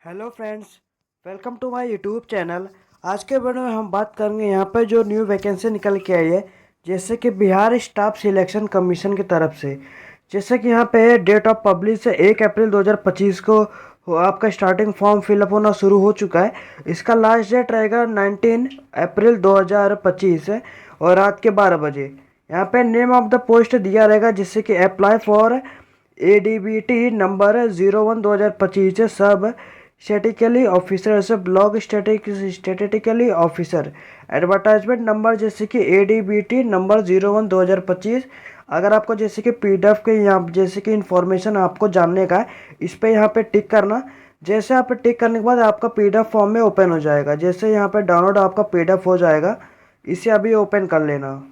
Hello friends, welcome to my YouTube channel. आज के video में हम बात करेंगे यहाँ पर जो न्यू वैकेंसी निकल के आई है, जैसे कि बिहार स्टाफ सिलेक्शन कमीशन की तरफ से। जैसे कि यहाँ पे डेट ऑफ पब्लिश है 1 अप्रैल 2025 को आपका स्टार्टिंग फॉर्म फिलअप होना शुरू हो चुका है। इसका लास्ट डेट रहेगा 19 अप्रैल 2025 है और रात के 12 बजे। यहाँ पे नेम ऑफ द पोस्ट दिया रहेगा, जिससे कि अप्लाई फॉर ADBT नंबर 01/2025 सब स्टैटिकली ऑफिसर से block statically officer. Advertisement number जैसे कि ADBT नंबर 01/2025। अगर आपको जैसे कि PDF के यहाँ जैसे कि इंफॉर्मेशन आपको जानने का है, इस पर यहाँ पे टिक करना। जैसे आप पे टिक करने के बाद आपका PDF फॉर्म में ओपन हो जाएगा। जैसे यहाँ पे डाउनलोड आपका PDF हो जाएगा, इसे अभी ओपन कर लेना।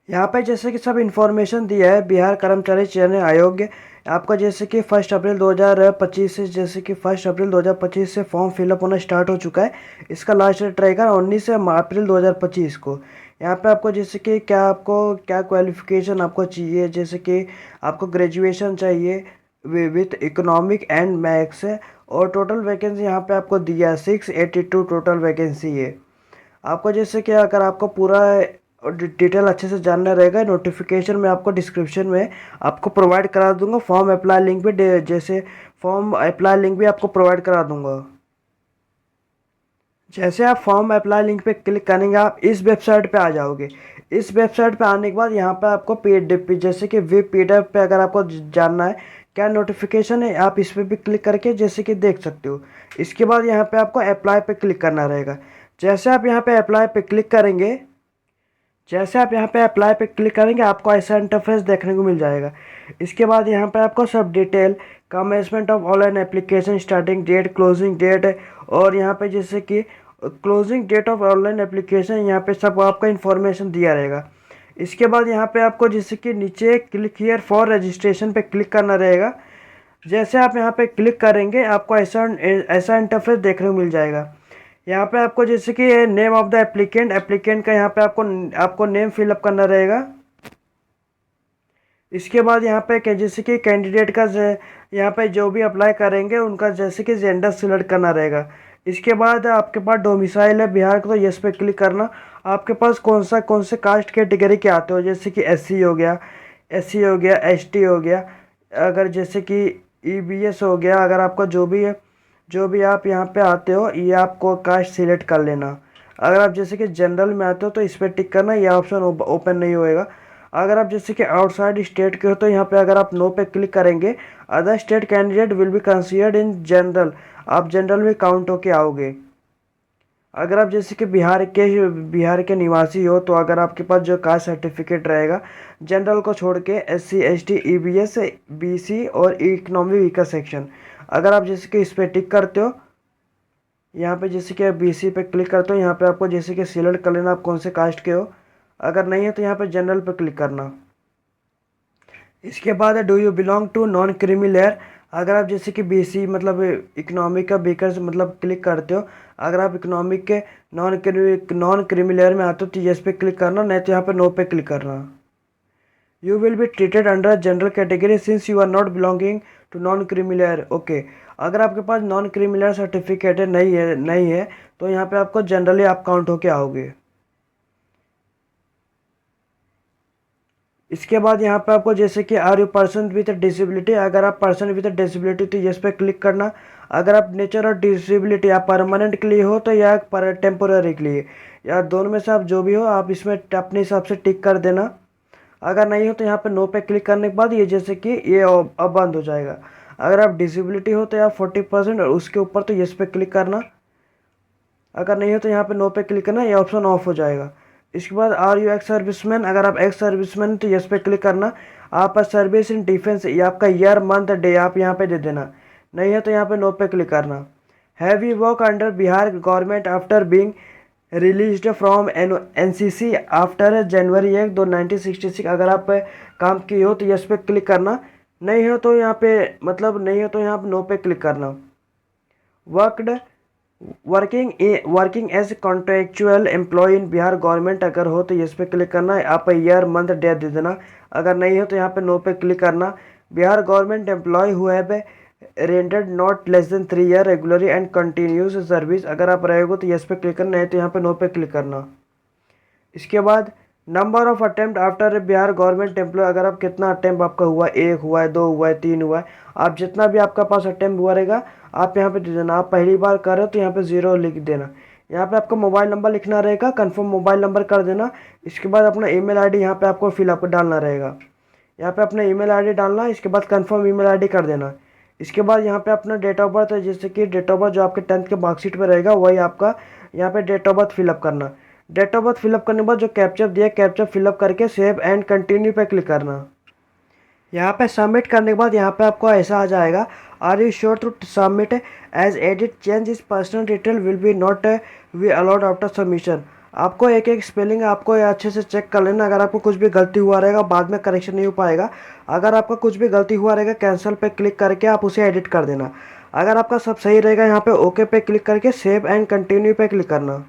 यहाँ पे जैसे कि सब इन्फॉर्मेशन दिया है बिहार कर्मचारी चयन आयोग। आपका जैसे कि 1 अप्रैल 2025 से फॉर्म फिलअप होना स्टार्ट हो चुका है। इसका लास्ट डेट रहेगा 19 अप्रैल 2025 को। यहाँ पे आपको जैसे कि क्या क्वालिफिकेशन आपको चाहिए, जैसे कि आपको ग्रेजुएशन चाहिए विथ इकोनॉमिक एंड मैथ्स है। और टोटल वैकेंसी यहाँ पे आपको दिया है 682 टोटल वैकेंसी है। आपको जैसे कि अगर आपको पूरा डिटेल अच्छे से जानना रहेगा, नोटिफिकेशन में आपको डिस्क्रिप्शन में आपको प्रोवाइड करा दूंगा। फॉर्म अप्लाई लिंक भी जैसे फॉर्म अप्लाई लिंक भी आपको प्रोवाइड करा दूंगा। जैसे आप फॉर्म अप्लाई लिंक पे क्लिक करेंगे, आप इस वेबसाइट पे आ जाओगे। इस वेबसाइट पे आने के बाद यहाँ पे आपको PDF जैसे कि PDF पे अगर आपको जानना है क्या नोटिफिकेशन है, आप इस पर भी क्लिक करके जैसे कि देख सकते हो। इसके बाद यहाँ पे आपको अप्लाई पे क्लिक करना रहेगा। जैसे आप यहाँ पे अप्लाई पे क्लिक करेंगे आपको ऐसा इंटरफेस देखने को मिल जाएगा। इसके बाद यहाँ पे आपको सब detail commencement of online application, starting date, closing date, और यहाँ पे जैसे कि closing date of online application, यहाँ पे सब आपका इन्फॉर्मेशन दिया रहेगा। इसके बाद यहाँ पे आपको जैसे कि नीचे क्लिक हियर फॉर रजिस्ट्रेशन पे क्लिक करना रहेगा। जैसे आप यहाँ पे क्लिक करेंगे आपको ऐसा ऐसा इंटरफेस देखने को मिल जाएगा। यहाँ पे आपको जैसे कि नेम ऑफ द एप्लीकेंट का यहाँ पे आपको नेम फिलअप करना रहेगा। इसके बाद यहाँ पे जैसे कि कैंडिडेट का यहाँ पे जो भी अप्लाई करेंगे उनका जैसे कि जेंडर सिलेक्ट करना रहेगा। इसके बाद आपके पास डोमिसाइल है बिहार का, तो यस पे क्लिक करना। आपके पास कौन से कास्ट कैटेगरी के आते हो, जैसे कि SC हो गया, ST हो गया, अगर जैसे कि EBS हो गया। अगर आपका जो भी आप यहाँ पे आते हो, ये आपको कास्ट सिलेक्ट कर लेना। अगर आप जैसे कि जनरल में आते हो तो इस पर टिक करना, ये ऑप्शन ओपन नहीं होएगा। अगर आप जैसे कि आउटसाइड स्टेट के हो तो यहाँ पे अगर आप नो पे क्लिक करेंगे, other state candidate will be considered in general, आप जनरल में काउंट होके आओगे। अगर आप जैसे कि बिहार के निवासी हो, तो अगर आपके पास जो कास्ट सर्टिफिकेट रहेगा जनरल को छोड़ के SC ST EBS BC और इकोनॉमी वीकर सेक्शन, अगर आप जैसे कि इस पर टिक करते हो, यहाँ पे जैसे कि BC पे क्लिक करते हो, यहाँ पे आपको जैसे कि सिलेक्ट कर लेना आप कौन से कास्ट के हो। अगर नहीं है तो यहाँ पे जनरल पे क्लिक करना। इसके बाद है do you belong to non creamy layer. अगर आप जैसे कि BC मतलब इकोनॉमिक का बीकर मतलब क्लिक करते हो, अगर आप इकोनॉमिक के नॉन क्रीमी लेयर में आते हो तो यस पे क्लिक करना, नहीं तो यहाँ पे नो पे क्लिक करना। You will be treated under general category since you are not belonging to non creamy layer. Okay, अगर आपके पास नॉन क्रीमी लेयर सर्टिफिकेट नहीं है तो यहाँ पे आपको जनरली आप काउंट होके आओगे। इसके बाद यहाँ पे आपको जैसे कि are you person with disability, अगर आप पर्सन विद डिसेबिलिटी तो यस पे क्लिक करना। अगर आप नेचर और डिसेबिलिटी आप परमानेंट के लिए हो तो या टेम्पोररी के लिए, या दोनों में से आप जो भी हो आप इसमें अपने हिसाब से टिक कर देना। अगर नहीं हो तो यहाँ पे नो पे क्लिक करने के बाद ये जैसे कि ये अब बंद हो जाएगा। अगर आप डिसेबिलिटी हो तो या 40% और उसके ऊपर तो यस पे क्लिक करना। अगर नहीं हो तो यहाँ पे नो पे क्लिक करना, ये ऑप्शन ऑफ हो जाएगा। इसके बाद आर यू एक्स सर्विसमैन, अगर आप एक्स सर्विसमैन तो यस पे क्लिक करना। आप सर्विस इन डिफेंस, ये आपका ईयर मंथ डे आप यहाँ पे दे देना। नहीं है तो यहाँ पे नो पे क्लिक करना। Have you work under Bihar government after being released from NCC after जनवरी 1 1966, अगर आप काम किए हो तो यस पे क्लिक करना। नहीं हो तो यहाँ पे नहीं हो तो यहाँ पे नो पे क्लिक करना। Worked working as contractual employee in Bihar government, अगर हो तो इस पे क्लिक करना है, आप ईयर मंथ डेट दे देना। अगर नहीं हो तो यहाँ पे नो पे क्लिक करना। Bihar government employ who have rendered not less than 3 year regularly and continuous service, अगर आप रहेगा तो यस पे क्लिक करना है, तो यहाँ पे नो पे क्लिक करना। इसके बाद number of attempt after Bihar government employ, अगर आप कितना अटेम्प्ट आपका हुआ, 1 हुआ है, 2 हुआ है, 3 हुआ है, आप जितना भी आपका पास अटेम्प्ट हुआ रहेगा आप यहाँ पे दे देना। आप पहली बार कर रहे हो तो यहाँ पे 0 लिख देना। यहाँ पे आपका मोबाइल नंबर लिखना रहेगा, कंफर्म मोबाइल नंबर कर देना। इसके बाद अपना ईमेल आईडी यहाँ पे आपको फिलअप डालना रहेगा। यहाँ पे अपना ईमेल आईडी डालना, इसके बाद कंफर्म ईमेल आईडी कर देना। इसके बाद यहाँ पे अपना डेट ऑफ बर्थ है, जैसे कि डेट ऑफ बर्थ जो आपके 10th के मार्कशीट पे रहेगा वही आपका यहाँ पे डेट ऑफ बर्थ फिलअप करना। डेट ऑफ बर्थ फिलअप करने के बाद जो कैप्चर दिया कैप्चर फिलअप करके सेव एंड कंटिन्यू पे क्लिक करना। यहाँ पे सबमिट करने के बाद यहाँ पे आपको ऐसा आ जाएगा, are you sure to submit as edit change is personal detail will be not we allowed after submission. आपको एक एक स्पेलिंग आपको अच्छे से चेक कर लेना। अगर आपको कुछ भी गलती हुआ रहेगा बाद में करेक्शन नहीं हो पाएगा। अगर आपका कुछ भी गलती हुआ रहेगा कैंसिल पे क्लिक करके आप उसे एडिट कर देना। अगर आपका सब सही रहेगा यहाँ पे ओके पे क्लिक करके सेव एंड कंटिन्यू पे क्लिक करना।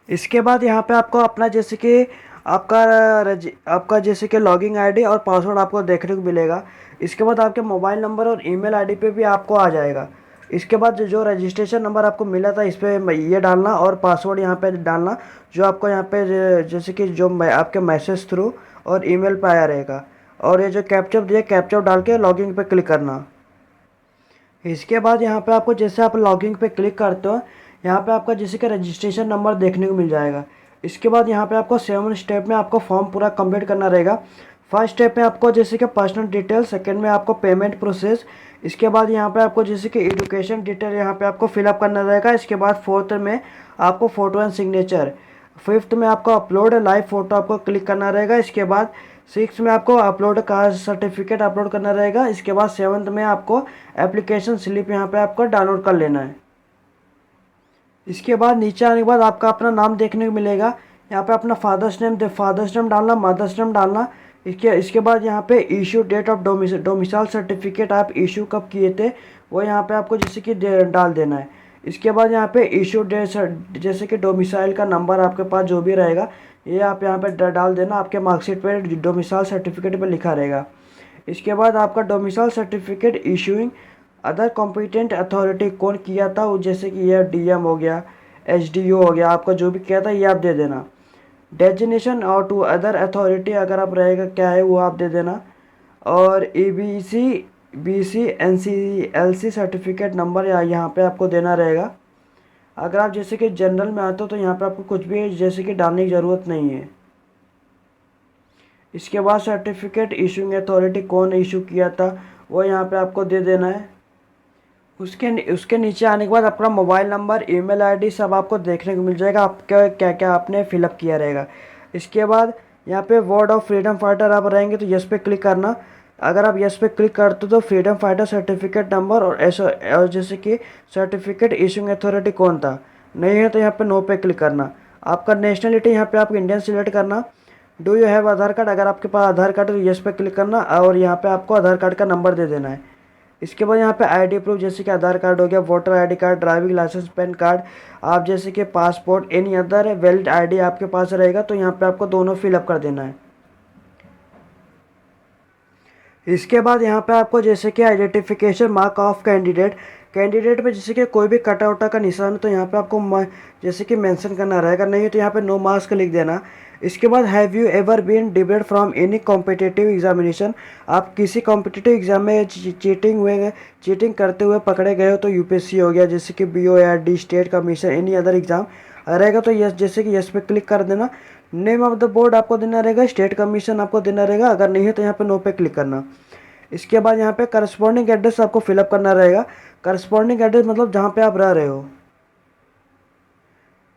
इसके बाद यहाँ पे आपको अपना जैसे कि आपका जैसे कि लॉगिन आईडी और पासवर्ड आपको देखने को मिलेगा। इसके बाद आपके मोबाइल नंबर और ईमेल आईडी पे भी आपको आ जाएगा। इसके बाद जो रजिस्ट्रेशन नंबर आपको मिला था इस पर ये डालना और पासवर्ड यहाँ पे डालना जो आपको यहाँ पे जैसे कि जो आपके मैसेज थ्रू और ईमेल पे आया रहेगा। और ये जो कैप्चर दिया कैप्चर डाल के लॉगिन पे क्लिक करना। इसके बाद यहाँ पे आपको जैसे आप लॉगिन पे क्लिक करते हो यहाँ पे आपका जैसे कि रजिस्ट्रेशन नंबर देखने को मिल जाएगा। इसके बाद यहाँ पे आपको 7 स्टेप में आपको फॉर्म पूरा कंप्लीट करना रहेगा। फर्स्ट स्टेप में आपको जैसे कि पर्सनल डिटेल, सेकंड में आपको पेमेंट प्रोसेस, इसके बाद यहाँ पे आपको जैसे कि एजुकेशन डिटेल यहाँ पे आपको फिलअप करना रहेगा। इसके बाद फोर्थ में आपको फ़ोटो एंड सिग्नेचर, फिफ्थ में आपको अपलोड लाइव फ़ोटो आपको क्लिक करना रहेगा। इसके बाद सिक्स में आपको अपलोड कास्ट सर्टिफिकेट अपलोड करना रहेगा। इसके बाद सेवन्थ में आपको एप्लीकेशन स्लिप यहाँ पे आपको डाउनलोड कर लेना है। इसके बाद नीचे आने के बाद आपका अपना नाम देखने को मिलेगा। यहाँ पे अपना फादर्स नेम डालना, मदर्स नेम डालना। इसके बाद यहाँ पे issue date of domicile certificate आप इशू कब किए थे वो यहाँ पे आपको जैसे कि डाल देना है। इसके बाद यहाँ पे इशू डेट जैसे कि डोमिसाइल का नंबर आपके पास जो भी रहेगा ये आप यहाँ पे डाल देना। आपके मार्कशीट पे डोमिसाइल सर्टिफिकेट पे लिखा रहेगा। इसके बाद आपका domicile certificate issuing other competent authority कौन किया था, वो जैसे कि यह डीएम हो गया, एसडीओ हो गया, आपका जो भी किया था ये आप दे देना। डेजिग्नेशन और टू अदर अथॉरिटी अगर आप रहेगा क्या है वो आप दे देना। और ईबीसी बीसी एनसीएलसी सर्टिफिकेट नंबर यहाँ पे आपको देना रहेगा। अगर आप जैसे कि जनरल में आते हो तो यहाँ पे आपको कुछ भी जैसे कि डालने की ज़रूरत नहीं है। इसके बाद सर्टिफिकेट इशूइंग अथॉरिटी कौन इशू किया था वो यहाँ पे आपको दे देना है। उसके नीचे आने के बाद अपना मोबाइल नंबर, ईमेल आईडी सब आपको देखने को मिल जाएगा, आपका क्या क्या आपने फिलअप किया रहेगा। इसके बाद यहाँ पे वर्ड ऑफ फ्रीडम फाइटर आप रहेंगे तो यस पे क्लिक करना। अगर आप यस पे क्लिक करते हो तो फ्रीडम फाइटर सर्टिफिकेट नंबर और जैसे कि सर्टिफिकेट इशूइंग अथॉरिटी कौन था, नहीं है तो यहाँ पे नो पे क्लिक करना। आपका नेशनलिटी यहाँ पे आप इंडियन सिलेक्ट करना। Do you have Aadhaar card, अगर आपके पास आधार कार्ड है तो यस पे क्लिक करना और यहाँ पे आपको आधार कार्ड का नंबर दे देना है। इसके बाद यहाँ पे आईडी प्रूफ जैसे कि आधार कार्ड हो गया, voter ID card, driving licence, PAN card, आप जैसे कि passport, any other valid ID आपके पास रहेगा तो यहाँ पे आपको दोनों फिलअप कर देना है। इसके बाद यहाँ पे आपको जैसे कि आइडेंटिफिकेशन मार्क ऑफ कैंडिडेट पे जैसे कि कोई भी कटा उटा का निशान है तो यहाँ पे आपको जैसे कि मेंशन करना रहेगा, नहीं है तो यहाँ पे नो मार्क्स का लिख देना। इसके बाद have you ever been debate from any competitive examination, आप किसी कॉम्पिटिटिव एग्जाम में चीटिंग करते हुए पकड़े गए हो तो यूपीएससी हो गया, जैसे कि B O R D, state commission, any other exam रहेगा तो यस जैसे कि यस पे क्लिक कर देना। नेम ऑफ द बोर्ड आपको देना रहेगा, स्टेट कमीशन आपको देना रहेगा, अगर नहीं है तो यहाँ पे नो पे क्लिक करना। इसके बाद यहाँ पे करस्पॉन्डिंग एड्रेस आपको फिलअप करना रहेगा। करस्पॉन्डिंग एड्रेस मतलब जहाँ पे आप रह रहे हो,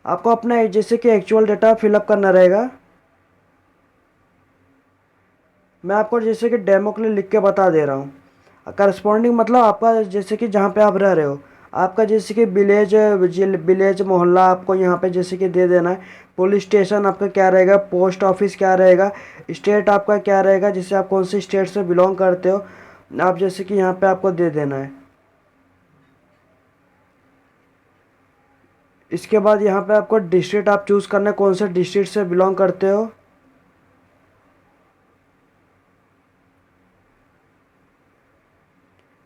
आपको अपना जैसे कि एक्चुअल डेटा फिलअप करना रहेगा। मैं आपको जैसे कि डेमो के लिए लिख के बता दे रहा हूँ। करस्पॉन्डिंग मतलब आपका जैसे कि जहाँ पे आप रह रहे हो, आपका जैसे कि विलेज मोहल्ला आपको यहाँ पे जैसे कि दे देना है। पुलिस स्टेशन आपका क्या रहेगा, पोस्ट ऑफिस क्या रहेगा, स्टेट आपका क्या रहेगा, जैसे आप कौन सी स्टेट से बिलोंग करते हो आप जैसे कि यहाँ पे आपको दे देना है। इसके बाद यहाँ पे आपको डिस्ट्रिक्ट आप चूज़ करना है, कौन से डिस्ट्रिक्ट से बिलोंग करते हो।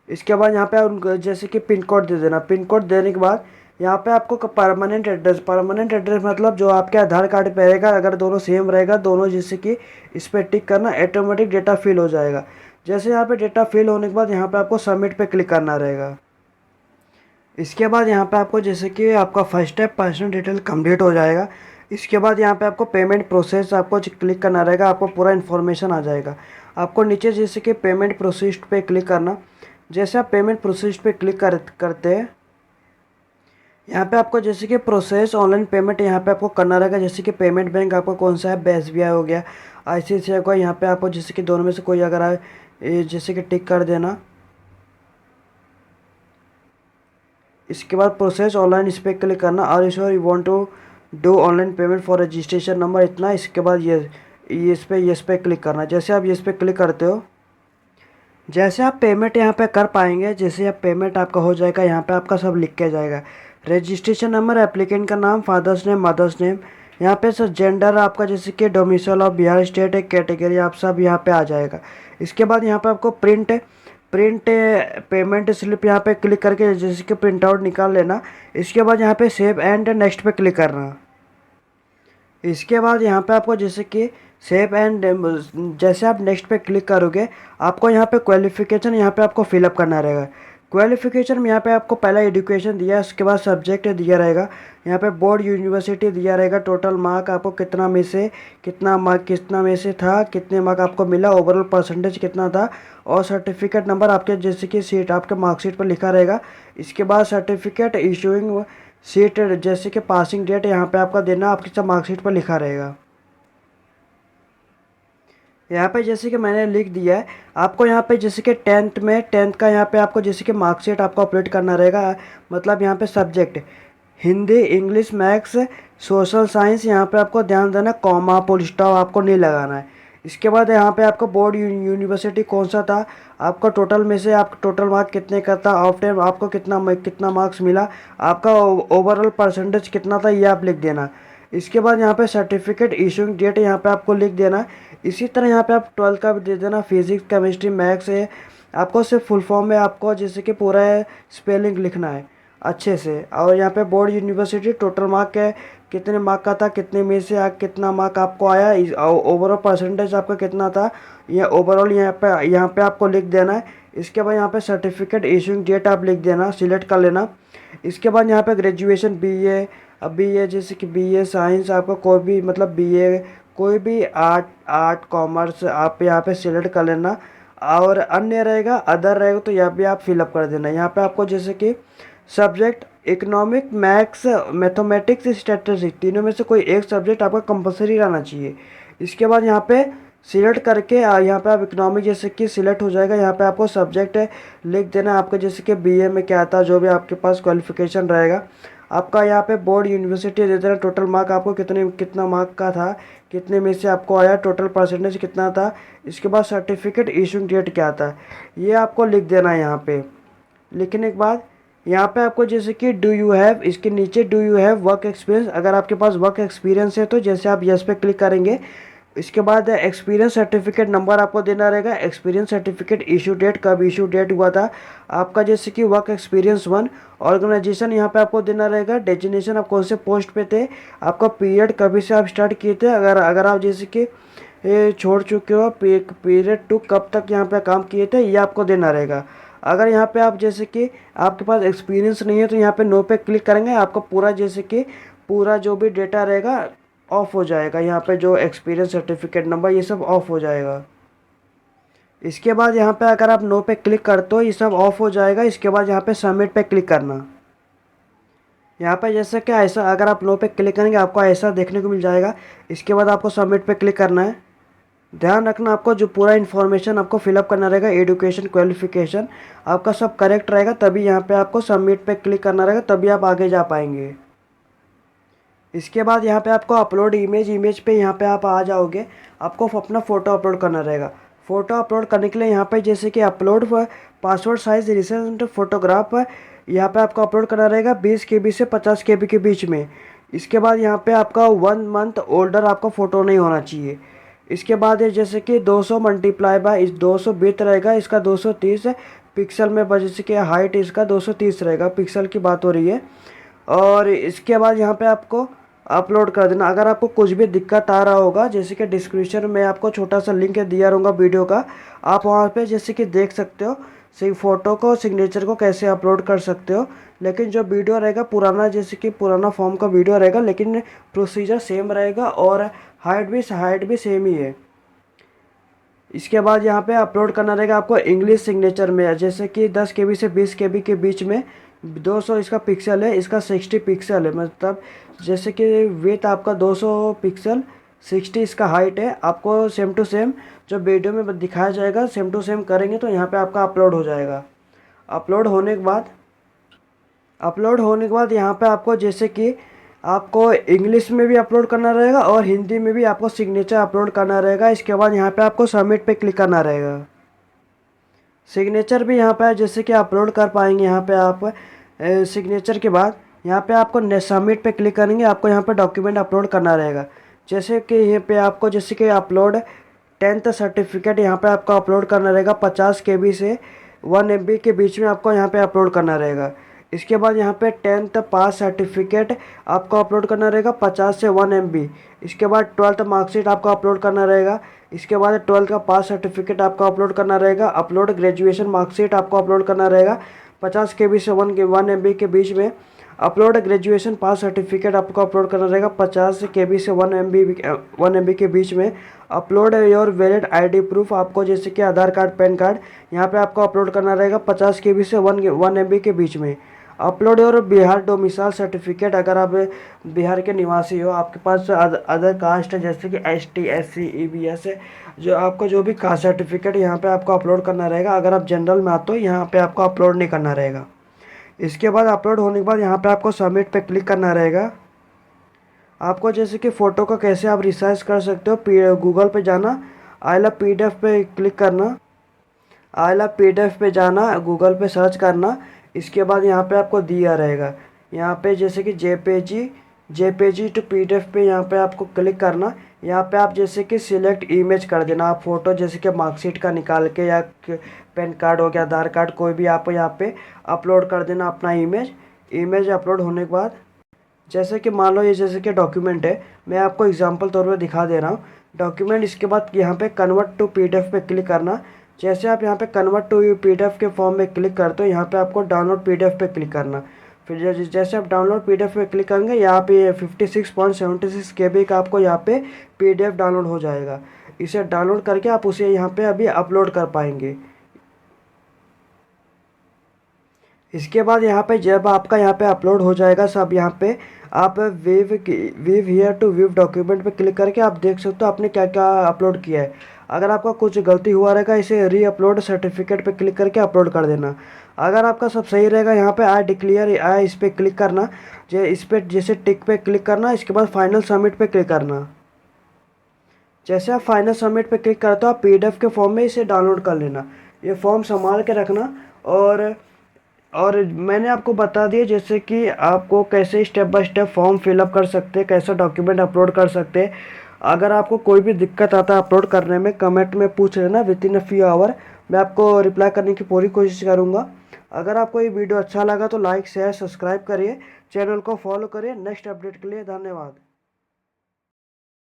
इसके बाद यहाँ पे उनको जैसे कि पिन कोड दे देना। पिन कोड देने के बाद यहाँ पे आपको परमानेंट एड्रेस मतलब जो आपके आधार कार्ड पे रहेगा, अगर दोनों सेम रहेगा, दोनों जैसे कि इस पर टिक करना, ऑटोमेटिक डेटा फिल हो जाएगा। जैसे यहाँ पे डेटा फिल होने के बाद यहाँ पे आपको सबमिट पे क्लिक करना रहेगा। इसके बाद यहाँ पे आपको जैसे कि आपका first step personal detail complete हो जाएगा। इसके बाद यहाँ पे आपको पेमेंट प्रोसेस आपको क्लिक करना रहेगा, आपको पूरा इन्फॉर्मेशन आ जाएगा। आपको नीचे जैसे कि पेमेंट प्रोसेस पे क्लिक करना। जैसे आप पेमेंट प्रोसेस पे क्लिक करते हैं, यहाँ पे आपको जैसे कि प्रोसेस ऑनलाइन पेमेंट यहाँ पे आपको करना रहेगा। जैसे कि पेमेंट बैंक आपको कौन सा है, SBI हो गया, ICICI को, यहाँ पे आपको जैसे कि दोनों में से कोई अगर आए जैसे कि टिक कर देना। इसके बाद प्रोसेस ऑनलाइन इस पर क्लिक करना और इस you want to do online payment for registration number इतना। इसके बाद ये इस पे क्लिक करना। जैसे आप इस पे क्लिक करते हो, जैसे आप पेमेंट यहाँ पे कर पाएंगे, जैसे आप पेमेंट आपका हो जाएगा, यहाँ पे आपका सब लिख के जाएगा। रजिस्ट्रेशन नंबर, एप्लीकेंट का नाम, फादर्स नेम, मदर्स नेम, यहाँ पे सर जेंडर आपका जैसे कि डोमिसाइल ऑफ बिहार स्टेट है, कैटेगरी आप सब यहाँ पे आ जाएगा। इसके बाद यहाँ पे आपको प्रिंट पेमेंट स्लिप यहाँ पे क्लिक करके जैसे कि प्रिंट आउट निकाल लेना। इसके बाद यहाँ पे सेव एंड नेक्स्ट पे क्लिक करना। इसके बाद यहाँ पे आपको जैसे कि सेव एंड जैसे आप नेक्स्ट पे क्लिक करोगे, आपको यहाँ पे क्वालिफिकेशन यहाँ पे आपको फिलअप करना रहेगा। क्वालिफिकेशन में यहाँ पे आपको पहला एजुकेशन दिया है, उसके बाद सब्जेक्ट दिया रहेगा, यहाँ पे बोर्ड यूनिवर्सिटी दिया रहेगा, टोटल मार्क आपको कितना में से था, कितने मार्क आपको मिला, ओवरऑल परसेंटेज कितना था, और सर्टिफिकेट नंबर आपके जैसे कि सीट आपके मार्कशीट पर लिखा रहेगा। इसके बाद सर्टिफिकेट इशूइंग सीट जैसे कि पासिंग डेट यहाँ पे आपका देना, आपकी सब मार्कशीट पर लिखा रहेगा। यहाँ पे जैसे कि मैंने लिख दिया है, आपको यहाँ पे जैसे कि टेंथ का यहाँ पे आपको जैसे कि मार्कशीट आपको अपलोड करना रहेगा। मतलब यहाँ पे subject Hindi, English, maths, social science, यहाँ पे आपको ध्यान देना, कॉमा फुल स्टॉप आपको नहीं लगाना है। इसके बाद यहाँ पे आपको बोर्ड यूनिवर्सिटी कौन सा था, आपका टोटल में से आपका टोटल मार्क कितने का था, ऑफ टाइम आपको कितना मार्क्स मिला, आपका ओवरऑल परसेंटेज कितना था, ये आप लिख देना। इसके बाद यहाँ पे सर्टिफिकेट इशूइंग डेट यहाँ पे आपको लिख देना। इसी तरह यहाँ पे आप 12 का भी दे देना, फिजिक्स, केमिस्ट्री, मैथ्स है, आपको सिर्फ फुल फॉर्म में आपको जैसे कि पूरा स्पेलिंग लिखना है अच्छे से। और यहाँ पे बोर्ड यूनिवर्सिटी टोटल मार्क है, कितने मार्क का था, कितने में से कितना मार्क आपको आया, ओवरऑल परसेंटेज आपका कितना था, ये ओवरऑल यहाँ पे आपको लिख देना है। इसके बाद यहाँ पे सर्टिफिकेट इशूइंग डेट आप लिख देना, सिलेक्ट कर लेना। इसके बाद यहाँ पे ग्रेजुएशन BA, अब BA जैसे कि BA साइंस, आपका कोई भी मतलब BA कोई भी आर्ट कॉमर्स आप यहाँ पे सिलेक्ट कर लेना। और अन्य रहेगा, अदर रहेगा, तो यहाँ पे आप फिलअप कर देना। यहाँ पे आपको जैसे कि subject economic, maths, mathematics, statistics, तीनों में से कोई एक सब्जेक्ट आपका कंपलसरी रहना चाहिए। इसके बाद यहाँ पे सिलेक्ट करके यहाँ पे आप इकोनॉमिक जैसे कि सिलेक्ट हो जाएगा। यहाँ पे आपको सब्जेक्ट लिख देना, आपके जैसे कि BA में क्या था, जो भी आपके पास क्वालिफिकेशन रहेगा। आपका यहाँ पे बोर्ड यूनिवर्सिटी दे देना, टोटल मार्क आपको कितना मार्क का था, कितने में से आपको आया, टोटल परसेंटेज कितना था। इसके बाद सर्टिफिकेट इशूइंग डेट क्या था, ये आपको लिख देना है। यहाँ पे लिखने के बाद यहाँ पे आपको जैसे कि डू यू हैव, इसके नीचे do you have work experience, अगर आपके पास वर्क एक्सपीरियंस है तो जैसे आप यस पे क्लिक करेंगे। इसके बाद एक्सपीरियंस सर्टिफिकेट नंबर आपको देना रहेगा, एक्सपीरियंस सर्टिफिकेट इशू डेट, कब इशू डेट हुआ था आपका, जैसे कि वर्क एक्सपीरियंस 1। ऑर्गेनाइजेशन यहाँ पे आपको देना रहेगा, डेजिग्नेशन आप कौन से पोस्ट पे थे, आपका पीरियड कभी से आप स्टार्ट किए थे, अगर आप जैसे कि छोड़ चुके हो, पीरियड टू कब तक यहाँ पे काम किए थे, ये आपको देना रहेगा। अगर यहाँ पे आप जैसे कि आपके पास एक्सपीरियंस नहीं है तो यहाँ पे नो पे क्लिक करेंगे, आपका पूरा जैसे कि पूरा जो भी डेटा रहेगा ऑफ हो जाएगा। यहाँ पे जो एक्सपीरियंस सर्टिफिकेट नंबर ये सब ऑफ हो जाएगा। इसके बाद यहाँ पे अगर आप नो पे क्लिक करते हो, ये सब ऑफ हो जाएगा। इसके बाद यहाँ पे सबमिट पे क्लिक करना। यहाँ पे जैसे कि ऐसा अगर आप नो पे क्लिक करेंगे आपको ऐसा देखने को मिल जाएगा। इसके बाद आपको सबमिट पे क्लिक करना है। ध्यान रखना, आपको जो पूरा इन्फॉर्मेशन आपको फिलअप करना रहेगा, एजुकेशन, क्वालिफिकेशन आपका सब करेक्ट रहेगा, तभी यहाँ पे आपको सबमिट पे क्लिक करना रहेगा, तभी आप आगे जा पाएंगे। इसके बाद यहाँ पे आपको अपलोड इमेज पे यहाँ पे आप आ जाओगे। आपको अपना फ़ोटो अपलोड करना रहेगा। फ़ोटो अपलोड करने के लिए यहाँ पे जैसे कि upload passport size recent photograph यहाँ पे आपको अपलोड करना रहेगा 20 KB से 50 KB के बीच में। इसके बाद यहाँ पे आपका 1 मंथ ओल्डर आपका फ़ोटो नहीं होना चाहिए। इसके बाद जैसे कि 200 मल्टीप्लाई बाय इस 200 बीत रहेगा, इसका 230 पिक्सल में, जैसे कि हाइट इसका 230 रहेगा, पिक्सल की बात हो रही है। और इसके बाद यहाँ पे आपको अपलोड कर देना। अगर आपको कुछ भी दिक्कत आ रहा होगा, जैसे कि डिस्क्रिप्शन में आपको छोटा सा लिंक दिया रहूँगा वीडियो का, आप वहाँ पे जैसे कि देख सकते हो फ़ोटो को, सिग्नेचर को कैसे अपलोड कर सकते हो। लेकिन जो वीडियो रहेगा पुराना, जैसे कि पुराना फॉर्म का वीडियो रहेगा, लेकिन प्रोसीजर सेम रहेगा और हाइट भी सेम ही है। इसके बाद यहाँ पे अपलोड करना रहेगा आपको इंग्लिश सिग्नेचर में, जैसे कि 10 KB से 20 KB के बीच में। 200 इसका पिक्सल है, इसका 60 पिक्सल है, मतलब जैसे कि विथ आपका 200 पिक्सल, 60 इसका हाइट है। आपको सेम टू सेम जो वीडियो में दिखाया जाएगा सेम टू सेम करेंगे तो यहाँ पे आपका अपलोड हो जाएगा। अपलोड होने के बाद यहाँ पे आपको जैसे कि आपको इंग्लिश में भी अपलोड करना रहेगा और हिंदी में भी आपको सिग्नेचर अपलोड करना रहेगा। इसके बाद यहाँ पे आपको सबमिट पे क्लिक करना रहेगा। सिग्नेचर भी यहाँ पे जैसे कि अपलोड कर पाएंगे। यहाँ पे आप सिग्नेचर के बाद यहाँ पे आपको सबमिट पे क्लिक करेंगे, आपको यहाँ पे डॉक्यूमेंट अपलोड करना रहेगा। जैसे कि यहाँ पे आपको जैसे कि अपलोड 10th सर्टिफिकेट यहाँ पे आपको अपलोड करना रहेगा। 50 KB से 1 MB के बीच में आपको यहाँ पे अपलोड करना रहेगा। इसके बाद यहाँ पे 10th पास सर्टिफिकेट आपको अपलोड करना रहेगा 50 से 1 MB। इसके बाद 12th मार्कशीट आपको अपलोड करना रहेगा। इसके बाद 12th का पास सर्टिफिकेट आपको अपलोड करना रहेगा। अपलोड ग्रेजुएशन मार्कशीट आपको अपलोड करना रहेगा 50 KB से 1 MB के बीच में। अपलोड ग्रेजुएशन पास सर्टिफिकेट आपको अपलोड करना रहेगा 50 KB से 1 MB के बीच में। Upload your valid ID proof, आपको जैसे कि आधार कार्ड, पैन कार्ड यहाँ पे आपको अपलोड करना रहेगा 50 KB से 1 MB के बीच में। Upload your Bihar domicile certificate, अगर आप बिहार के निवासी हो, आपके पास अदर कास्ट है जैसे कि ST SC EBS है, जो आपको जो भी कास्ट सर्टिफिकेट यहाँ पे आपको अपलोड करना रहेगा। अगर आप जनरल में आते हो यहाँ पे आपको अपलोड नहीं करना रहेगा। इसके बाद अपलोड होने के बाद यहाँ पे आपको सबमिट पे क्लिक करना रहेगा। आपको जैसे कि फ़ोटो का कैसे आप रिसाइज कर सकते हो, गूगल पे जाना, आई लव PDF पे क्लिक करना, आई लव PDF पे जाना, गूगल पे सर्च करना। इसके बाद यहाँ पे आपको दिया रहेगा, यहाँ पे जैसे कि JPG टू PDF पे यहाँ पे आपको क्लिक करना। यहाँ पे आप जैसे कि सिलेक्ट इमेज कर देना। आप फ़ोटो जैसे कि मार्कशीट का निकाल के या पैन कार्ड हो गया, आधार कार्ड, कोई भी आप यहाँ पे अपलोड कर देना अपना इमेज अपलोड होने के बाद, जैसे कि मान लो ये जैसे कि डॉक्यूमेंट है, मैं आपको एग्जांपल तौर पे दिखा दे रहा हूँ डॉक्यूमेंट। इसके बाद यहाँ पे कन्वर्ट टू PDF पे क्लिक करना। जैसे आप यहाँ पे कन्वर्ट टू PDF के फॉर्म में क्लिक करते हो, यहाँ पे आपको डाउनलोड PDF पे क्लिक करना। फिर जैसे आप डाउनलोड PDF पे क्लिक करेंगे, यहाँ पे 56.76 KB का आपको यहाँ पे PDF डाउनलोड हो जाएगा। इसे डाउनलोड करके आप उसे यहाँ पे अभी अपलोड कर पाएंगे। इसके बाद यहाँ पे जब आपका यहाँ पे अपलोड हो जाएगा सब, यहाँ पे आप view here to view document पे क्लिक करके आप देख सकते हो आपने क्या क्या अपलोड किया है। अगर आपका कुछ गलती हुआ रहेगा, इसे री अपलोड सर्टिफिकेट पे क्लिक करके अपलोड कर देना। अगर आपका सब सही रहेगा, यहाँ पे आई डिक्लेयर इस पर क्लिक करना, इस पर जैसे टिक पे क्लिक करना। इसके बाद फाइनल सबमिट पे क्लिक करना। जैसे आप फाइनल सबमिट पे क्लिक करते हो, आप PDF के फॉर्म में इसे डाउनलोड कर लेना। ये फॉर्म संभाल के रखना। और मैंने आपको बता दिया जैसे कि आपको कैसे step by step form fill up कर सकते हैं, कैसे डॉक्यूमेंट अपलोड कर सकते हैं। अगर आपको कोई भी दिक्कत आता है अपलोड करने में, कमेंट में पूछ लेना, विदिन अ फ्यू आवर मैं आपको रिप्लाई करने की पूरी कोशिश करूँगा। अगर आपको ये वीडियो अच्छा लगा तो लाइक शेयर सब्सक्राइब करिए, चैनल को फॉलो करिए। नेक्स्ट अपडेट के लिए धन्यवाद।